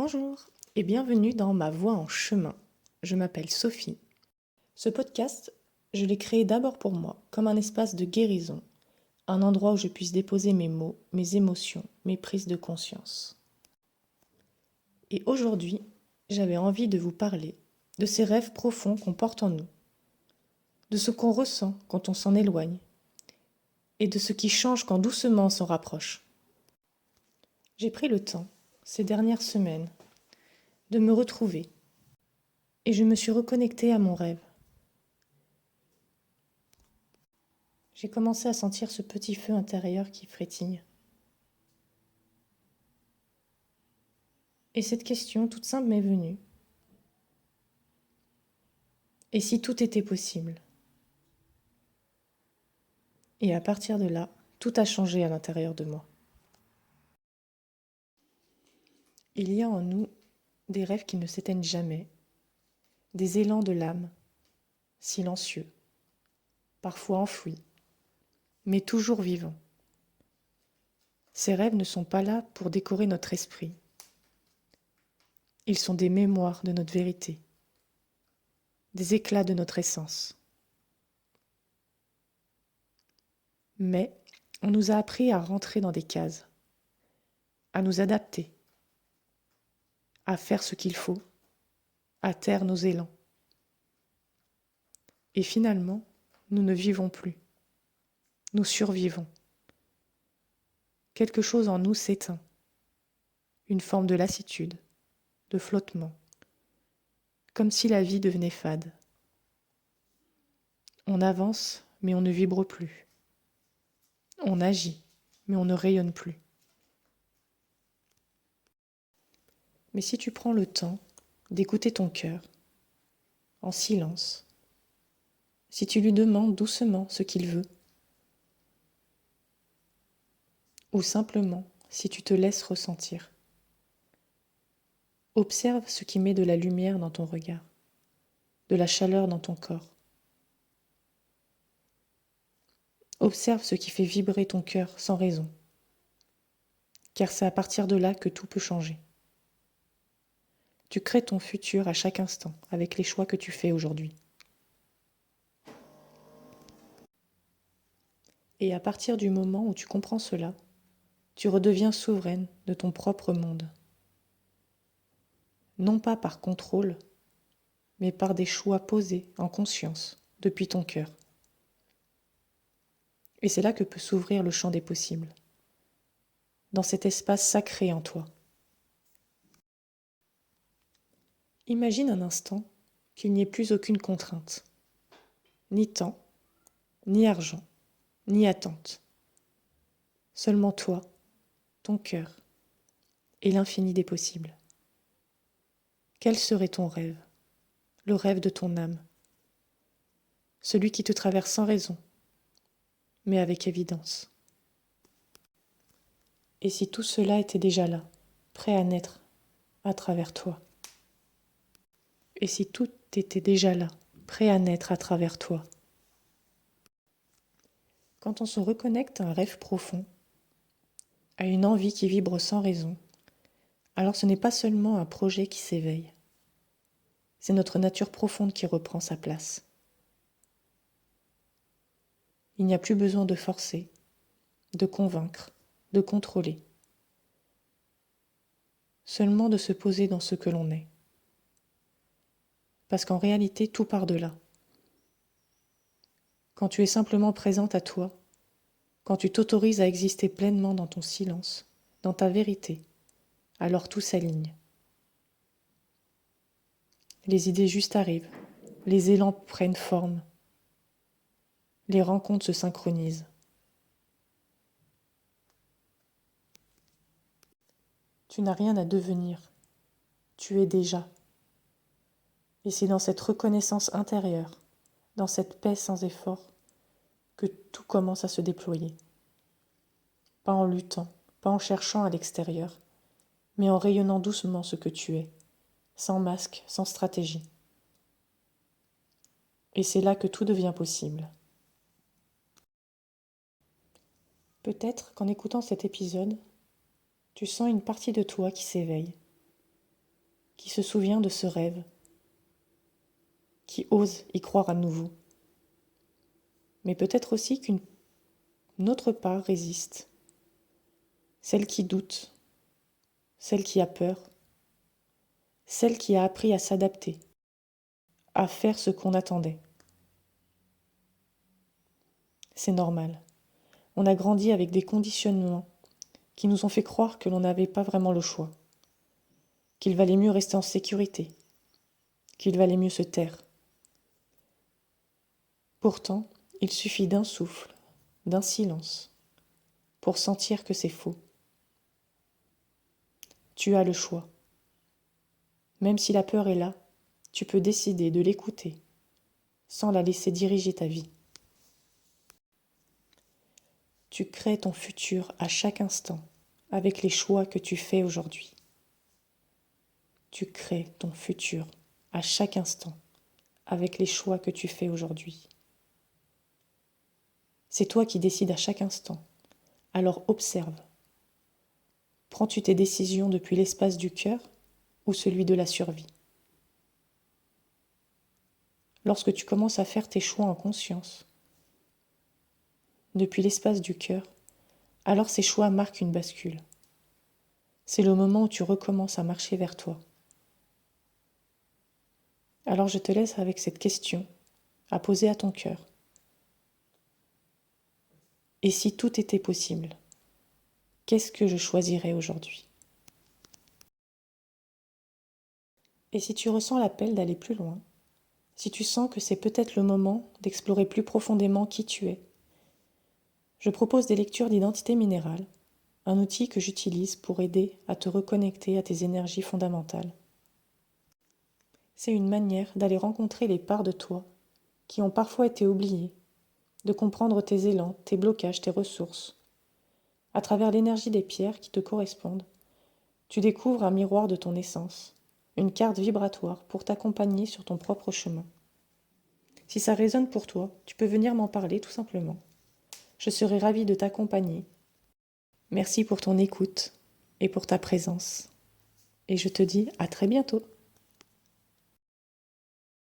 Bonjour et bienvenue dans Ma Voix en chemin. Je m'appelle Sophie. Ce podcast, je l'ai créé d'abord pour moi, comme un espace de guérison, un endroit où je puisse déposer mes mots, mes émotions, mes prises de conscience. Et aujourd'hui, j'avais envie de vous parler de ces rêves profonds qu'on porte en nous, de ce qu'on ressent quand on s'en éloigne, et de ce qui change quand doucement on s'en rapproche. J'ai pris le temps, ces dernières semaines, de me retrouver, et je me suis reconnectée à mon rêve. J'ai commencé à sentir ce petit feu intérieur qui frétille. Et cette question toute simple m'est venue. Et si tout était possible? Et à partir de là, tout a changé à l'intérieur de moi. Il y a en nous des rêves qui ne s'éteignent jamais, des élans de l'âme, silencieux, parfois enfouis, mais toujours vivants. Ces rêves ne sont pas là pour décorer notre esprit. Ils sont des mémoires de notre vérité, des éclats de notre essence. Mais on nous a appris à rentrer dans des cases, à nous adapter, à faire ce qu'il faut, à taire nos élans. Et finalement, nous ne vivons plus, nous survivons. Quelque chose en nous s'éteint, une forme de lassitude, de flottement, comme si la vie devenait fade. On avance, mais on ne vibre plus. On agit, mais on ne rayonne plus. Mais si tu prends le temps d'écouter ton cœur, en silence, si tu lui demandes doucement ce qu'il veut, ou simplement si tu te laisses ressentir, observe ce qui met de la lumière dans ton regard, de la chaleur dans ton corps. Observe ce qui fait vibrer ton cœur sans raison, car c'est à partir de là que tout peut changer. Tu crées ton futur à chaque instant avec les choix que tu fais aujourd'hui. Et à partir du moment où tu comprends cela, tu redeviens souveraine de ton propre monde. Non pas par contrôle, mais par des choix posés en conscience depuis ton cœur. Et c'est là que peut s'ouvrir le champ des possibles, dans cet espace sacré en toi. Imagine un instant qu'il n'y ait plus aucune contrainte, ni temps, ni argent, ni attente. Seulement toi, ton cœur et l'infini des possibles. Quel serait ton rêve, le rêve de ton âme, celui qui te traverse sans raison, mais avec évidence? Et si tout cela était déjà là, prêt à naître à travers toi? Et si tout était déjà là, prêt à naître à travers toi? Quand on se reconnecte à un rêve profond, à une envie qui vibre sans raison, alors ce n'est pas seulement un projet qui s'éveille, c'est notre nature profonde qui reprend sa place. Il n'y a plus besoin de forcer, de convaincre, de contrôler, seulement de se poser dans ce que l'on est. Parce qu'en réalité, tout part de là. Quand tu es simplement présente à toi, quand tu t'autorises à exister pleinement dans ton silence, dans ta vérité, alors tout s'aligne. Les idées juste arrivent, les élans prennent forme, les rencontres se synchronisent. Tu n'as rien à devenir, tu es déjà. Et c'est dans cette reconnaissance intérieure, dans cette paix sans effort, que tout commence à se déployer. Pas en luttant, pas en cherchant à l'extérieur, mais en rayonnant doucement ce que tu es, sans masque, sans stratégie. Et c'est là que tout devient possible. Peut-être qu'en écoutant cet épisode, tu sens une partie de toi qui s'éveille, qui se souvient de ce rêve, qui ose y croire à nouveau. Mais peut-être aussi qu'une autre part résiste, celle qui doute, celle qui a peur, celle qui a appris à s'adapter, à faire ce qu'on attendait. C'est normal. On a grandi avec des conditionnements qui nous ont fait croire que l'on n'avait pas vraiment le choix, qu'il valait mieux rester en sécurité, qu'il valait mieux se taire. Pourtant, il suffit d'un souffle, d'un silence, pour sentir que c'est faux. Tu as le choix. Même si la peur est là, tu peux décider de l'écouter, sans la laisser diriger ta vie. Tu crées ton futur à chaque instant, avec les choix que tu fais aujourd'hui. Tu crées ton futur à chaque instant, avec les choix que tu fais aujourd'hui. C'est toi qui décides à chaque instant. Alors observe. Prends-tu tes décisions depuis l'espace du cœur ou celui de la survie? Lorsque tu commences à faire tes choix en conscience, depuis l'espace du cœur, alors ces choix marquent une bascule. C'est le moment où tu recommences à marcher vers toi. Alors je te laisse avec cette question à poser à ton cœur. Et si tout était possible, qu'est-ce que je choisirais aujourd'hui? Et si tu ressens l'appel d'aller plus loin, si tu sens que c'est peut-être le moment d'explorer plus profondément qui tu es, je propose des lectures d'identité minérale, un outil que j'utilise pour aider à te reconnecter à tes énergies fondamentales. C'est une manière d'aller rencontrer les parts de toi qui ont parfois été oubliées, de comprendre tes élans, tes blocages, tes ressources. À travers l'énergie des pierres qui te correspondent, tu découvres un miroir de ton essence, une carte vibratoire pour t'accompagner sur ton propre chemin. Si ça résonne pour toi, tu peux venir m'en parler tout simplement. Je serai ravie de t'accompagner. Merci pour ton écoute et pour ta présence. Et je te dis à très bientôt.